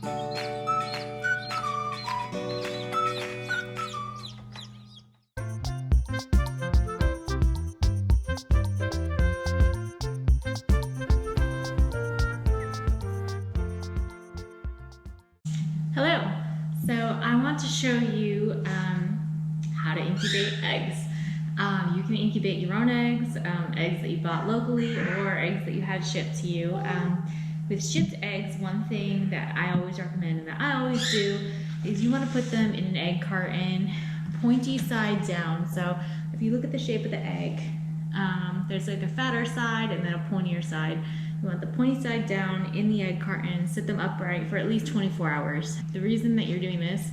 Hello, so I want to show you how to incubate eggs. You can incubate your own eggs, eggs that you bought locally or eggs that you had shipped to you. With shipped eggs, one thing that I always recommend and that I always do is you want to put them in an egg carton, pointy side down. So if you look at the shape of the egg, there's like a fatter side and then a pointier side. You want the pointy side down in the egg carton, sit them upright for at least 24 hours. The reason that you're doing this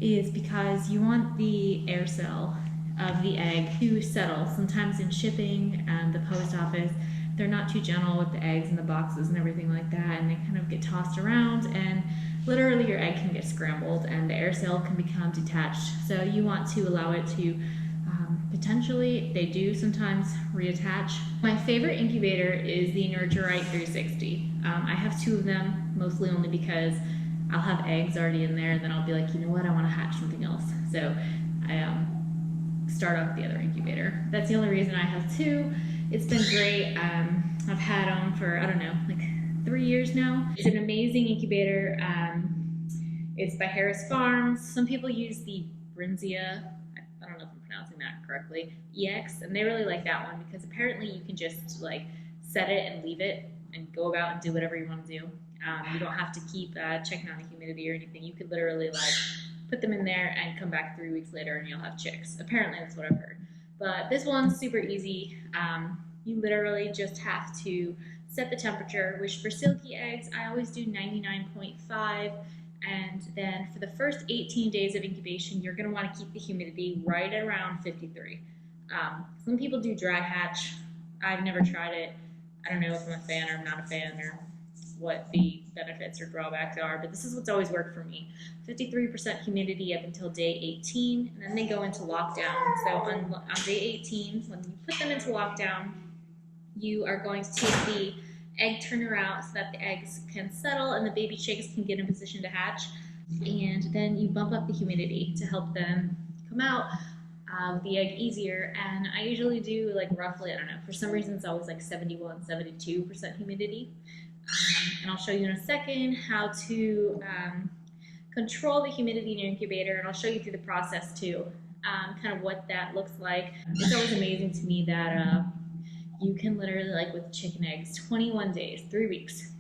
is because you want the air cell of the egg to settle. Sometimes in shipping and the post office, they're not too gentle with the eggs and the boxes and everything like that, and they kind of get tossed around and literally your egg can get scrambled and the air cell can become detached. So you want to allow it to potentially, they do sometimes reattach. My favorite incubator is the Nurturite 360. I have two of them, mostly only because I'll have eggs already in there and then I'll be like, you know what, I want to hatch something else. So I start off the other incubator. That's the only reason I have two. It's been great. I've had them for, I don't know, like 3 years now. It's an amazing incubator. It's by Harris Farms. Some people use the Brinzia, I don't know if I'm pronouncing that correctly, EX, and they really like that one because apparently you can just like set it and leave it and go about and do whatever you want to do. You don't have to keep checking on the humidity or anything. You could literally like put them in there and come back 3 weeks later and you'll have chicks. Apparently that's what I've heard. But this one's super easy. You literally just have to set the temperature, which for Silkie eggs, I always do 99.5. And then for the first 18 days of incubation, you're going to want to keep the humidity right around 53. Some people do dry hatch. I've never tried it. I don't know if I'm a fan or I'm not a fan or what the benefits or drawbacks are, but this is what's always worked for me. 53% humidity up until day 18, and then they go into lockdown. So on day 18, when you put them into lockdown, you are going to take the egg turner out so that the eggs can settle and the baby chicks can get in position to hatch. And then you bump up the humidity to help them come out of the egg easier. And I usually do like roughly, I don't know, for some reason it's always like 71, 72% humidity. And I'll show you in a second how to control the humidity in your incubator, and I'll show you through the process too, kind of what that looks like. It's always amazing to me that you can literally, like with chicken eggs, 21 days, 3 weeks,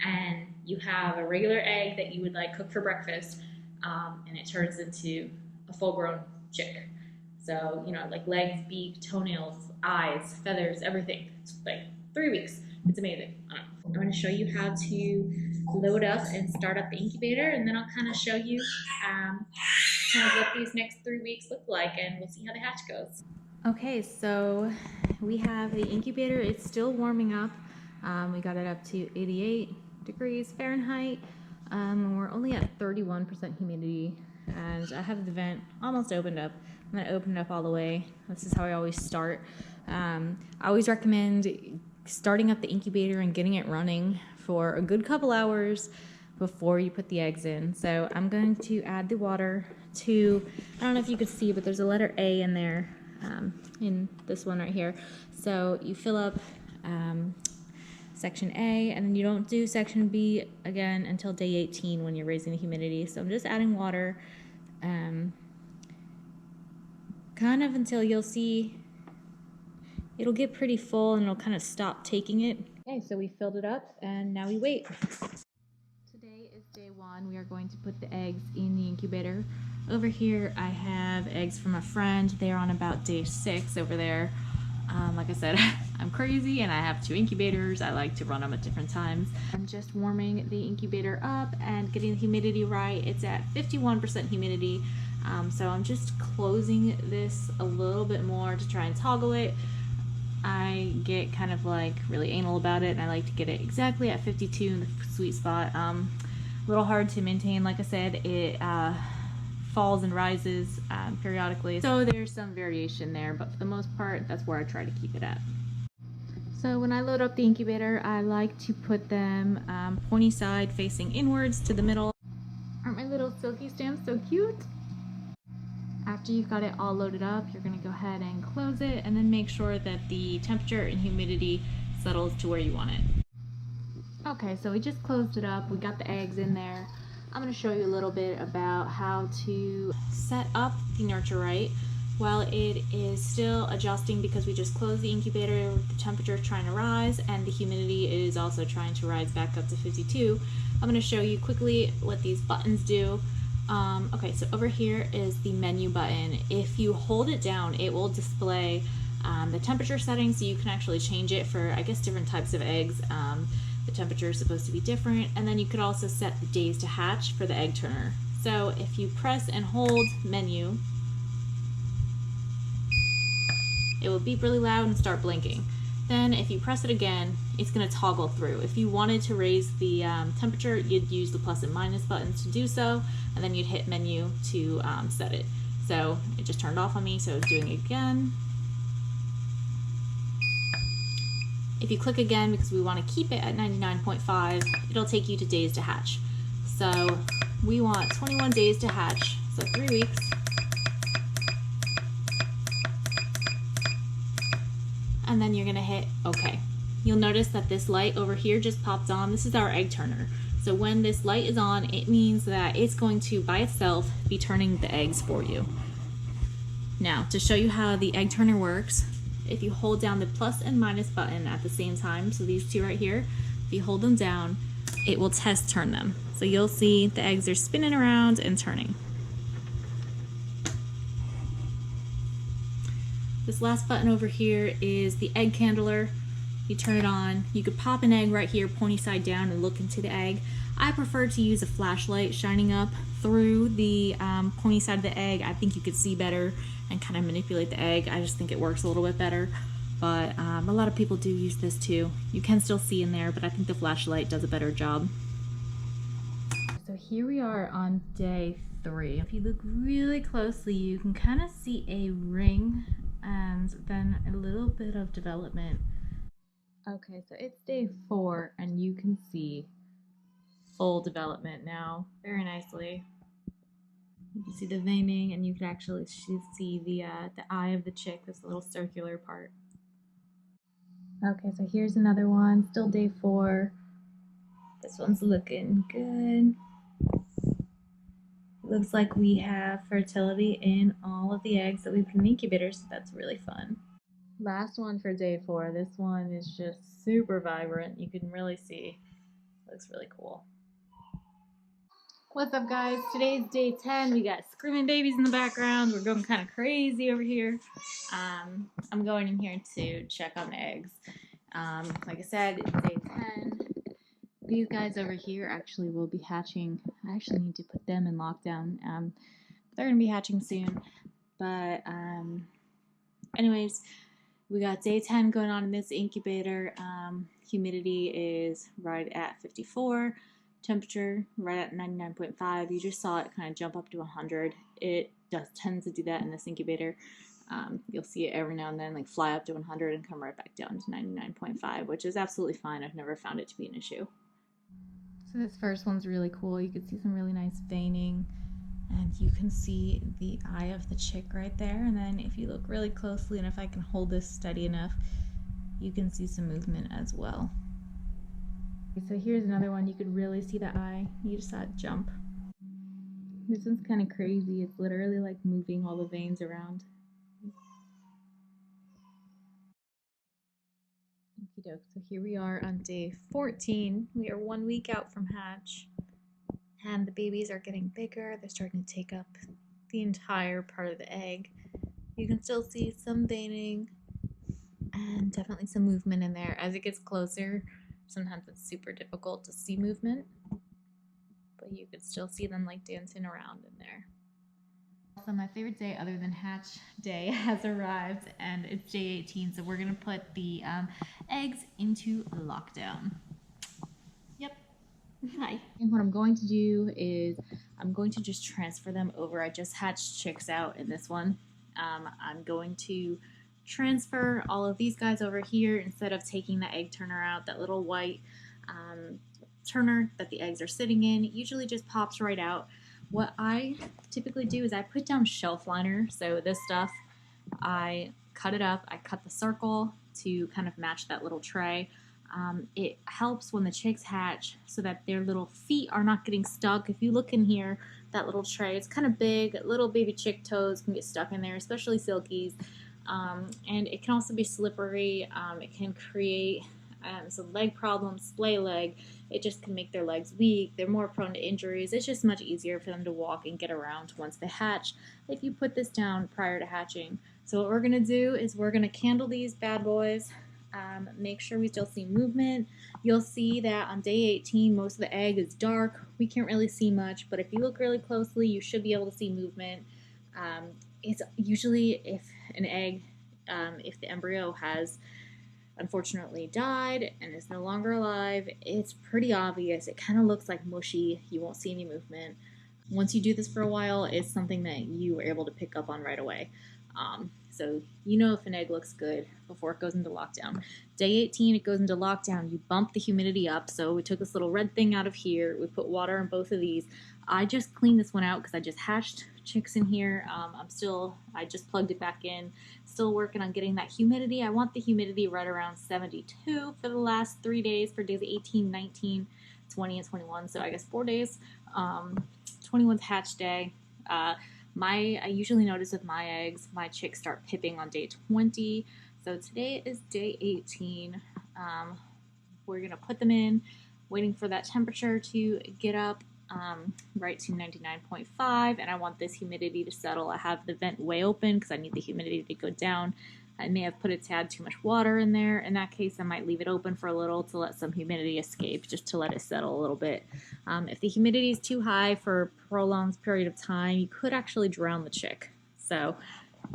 and you have a regular egg that you would like cook for breakfast, and it turns into a full-grown chick. So, you know, like legs, beak, toenails, eyes, feathers, everything. It's like 3 weeks. It's amazing. I'm going to show you how to load up and start up the incubator, and then I'll kind of show you kind of what these next 3 weeks look like, and we'll see how the hatch goes. Okay, so we have the incubator. It's still warming up. We got it up to 88 degrees Fahrenheit. We're only at 31% humidity, and I have the vent almost opened up. I'm going to open it up all the way. This is how I always start. I always recommend starting up the incubator and getting it running for a good couple hours before you put the eggs in. So I'm going to add the water to, I don't know if you could see, but there's a letter A in there, in this one right here. So you fill up section A, and then you don't do section B again until day 18 when you're raising the humidity. So I'm just adding water kind of until you'll see it'll get pretty full and it'll kind of stop taking it. Okay, so we filled it up and now we wait. Today is day 1. We are going to put the eggs in the incubator. Over here I have eggs from a friend. They're on about day 6 over there. Like I said, I'm crazy and I have 2 incubators. I like to run them at different times. I'm just warming the incubator up and getting the humidity right. It's at 51% humidity. So I'm just closing this a little bit more to try and toggle it. I get kind of like really anal about it, and I like to get it exactly at 52 in the sweet spot. A little hard to maintain. Like I said, it falls and rises periodically, so there's some variation there, but for the most part that's where I try to keep it at. So when I load up the incubator, I like to put them pointy side facing inwards to the middle. Silkie stamp, so cute. After you've got it all loaded up, you're gonna go ahead and close it and then make sure that the temperature and humidity settles to where you want it. Okay, so we just closed it up. We got the eggs in there. I'm gonna show you a little bit about how to set up the nurturite while it is still adjusting, because we just closed the incubator, the temperature is trying to rise and the humidity is also trying to rise back up to 52. I'm gonna show you quickly what these buttons do. Okay, so over here is the menu button. If you hold it down, it will display the temperature settings, so you can actually change it for, I guess, different types of eggs. The temperature is supposed to be different, and then you could also set the days to hatch for the egg turner. So if you press and hold menu, it will beep really loud and start blinking. Then if you press it again, it's going to toggle through. If you wanted to raise the temperature, you'd use the plus and minus buttons to do so, and then you'd hit menu to set it. So it just turned off on me, so it's doing it again. If you click again, because we want to keep it at 99.5, it'll take you to days to hatch. So we want 21 days to hatch, so 3 weeks. And then you're gonna hit OK. You'll notice that this light over here just popped on. This is our egg turner. So when this light is on, it means that it's going to, by itself, be turning the eggs for you. Now, to show you how the egg turner works, if you hold down the plus and minus button at the same time, so these two right here, if you hold them down, it will test turn them. So you'll see the eggs are spinning around and turning. This last button over here is the egg candler. You turn it on. You could pop an egg right here, pointy side down, and look into the egg. I prefer to use a flashlight shining up through the pointy side of the egg. I think you could see better and kind of manipulate the egg. I just think it works a little bit better. But a lot of people do use this too. You can still see in there, but I think the flashlight does a better job. So here we are on day 3. If you look really closely, you can kind of see a ring and then a little bit of development. Okay, so it's day 4 and you can see full development now very nicely. You can see the veining, and you can actually see the eye of the chick, this little circular part. Okay, so here's another one, still day 4. This one's looking good. Looks like we have fertility in all of the eggs that we put in the incubator, so that's really fun. Last one for day 4. This one is just super vibrant. You can really see. Looks really cool. What's up, guys? Today's day 10. We got screaming babies in the background. We're going kind of crazy over here. I'm going in here to check on the eggs. Like I said, it's day 10. These guys over here actually will be hatching. I actually need to put them in lockdown. They're going to be hatching soon. But anyways, we got day 10 going on in this incubator. Humidity is right at 54. Temperature right at 99.5. You just saw it kind of jump up to 100. It tends to do that in this incubator. You'll see it every now and then, like fly up to 100 and come right back down to 99.5, which is absolutely fine. I've never found it to be an issue. So this first one's really cool. You can see some really nice veining, and you can see the eye of the chick right there. And then if you look really closely, and if I can hold this steady enough, you can see some movement as well. So here's another one. You could really see the eye. You just saw it jump. This one's kind of crazy. It's literally like moving all the veins around. Okie doke. So here we are on day 14. We are 1 week out from hatch. And the babies are getting bigger. They're starting to take up the entire part of the egg. You can still see some veining and definitely some movement in there. As it gets closer, sometimes it's super difficult to see movement, but you could still see them like dancing around in there. So my favorite day other than hatch day has arrived, and it's day 18, so we're gonna put the eggs into lockdown. Yep. Hi. And what I'm going to do is I'm going to just transfer them over. I just hatched chicks out in this one. I'm going to transfer all of these guys over here instead of taking the egg turner out. That little white turner that the eggs are sitting in usually just pops right out. what I typically do is I put down shelf liner. So this stuff, I cut it up, I cut the circle to kind of match that little tray. It helps when the chicks hatch so that their little feet are not getting stuck. If you look in here, that little tray, it's kind of big. Little baby chick toes can get stuck in there, especially silkies. And it can also be slippery. It can create some leg problems, splay leg. It just can make their legs weak. They're more prone to injuries. It's just much easier for them to walk and get around once they hatch if you put this down prior to hatching. So what we're going to do is we're going to candle these bad boys. Make sure we still see movement. You'll see that on day 18 most of the egg is dark. We can't really see much, but if you look really closely you should be able to see movement. It's usually if an egg, if the embryo has unfortunately died and is no longer alive, it's pretty obvious. It kind of looks like mushy. You won't see any movement. Once you do this for a while, it's something that you are able to pick up on right away. So you know if an egg looks good before it goes into lockdown. Day 18, it goes into lockdown. You bump the humidity up. So we took this little red thing out of here. We put water in both of these. I just cleaned this one out because I just hatched chicks in here. I just plugged it back in. Still working on getting that humidity. I want the humidity right around 72 for the last 3 days, for days 18, 19, 20, and 21. So I guess 4 days. 21th hatch day. I usually notice with my eggs, my chicks start pipping on day 20. So today is day 18. We're going to put them in, waiting for that temperature to get up right to 99.5. And I want this humidity to settle. I have the vent way open because I need the humidity to go down. I may have put a tad too much water in there. In that case, I might leave it open for a little to let some humidity escape, just to let it settle a little bit. If the humidity is too high for a prolonged period of time, you could actually drown the chick. So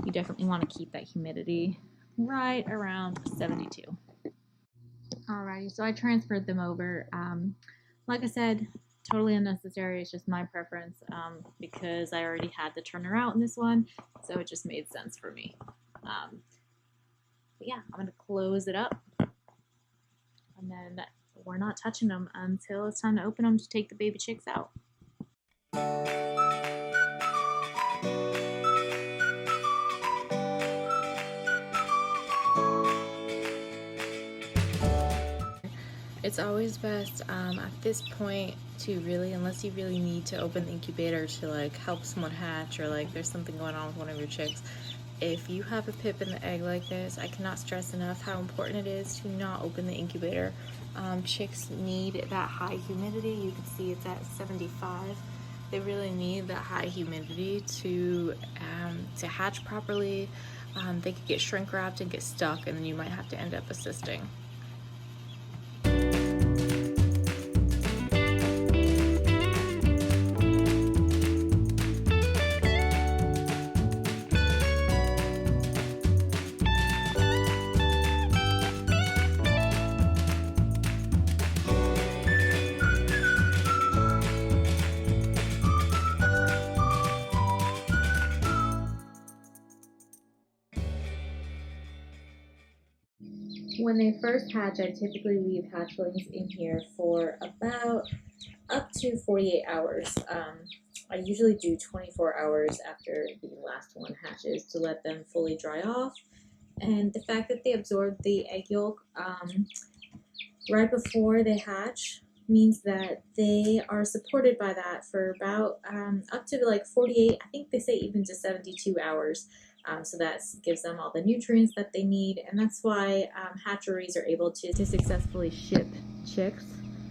you definitely want to keep that humidity right around 72. Alrighty, so I transferred them over. Like I said, totally unnecessary. It's just my preference because I already had the turner out in this one, so it just made sense for me. But yeah, I'm going to close it up, and then we're not touching them until it's time to open them to take the baby chicks out. It's always best at this point to really, unless you really need to open the incubator to like help someone hatch, or like there's something going on with one of your chicks. If you have a pip in the egg like this, I cannot stress enough how important it is to not open the incubator. Chicks need that high humidity. You can see it's at 75. They really need that high humidity to hatch properly. They could get shrink wrapped and get stuck, and then you might have to end up assisting. When they first hatch, I typically leave hatchlings in here for about up to 48 hours. I usually do 24 hours after the last one hatches to let them fully dry off. And the fact that they absorb the egg yolk right before they hatch means that they are supported by that for about up to like 48, I think they say even to 72 hours. So that gives them all the nutrients that they need, and that's why hatcheries are able to successfully ship chicks.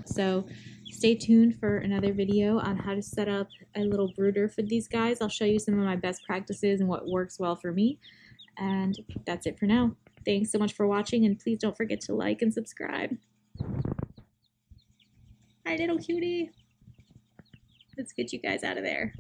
So stay tuned for another video on how to set up a little brooder for these guys. I'll show you some of my best practices and what works well for me. And that's it for now. Thanks so much for watching, and please don't forget to like and subscribe. Hi, little cutie. Let's get you guys out of there.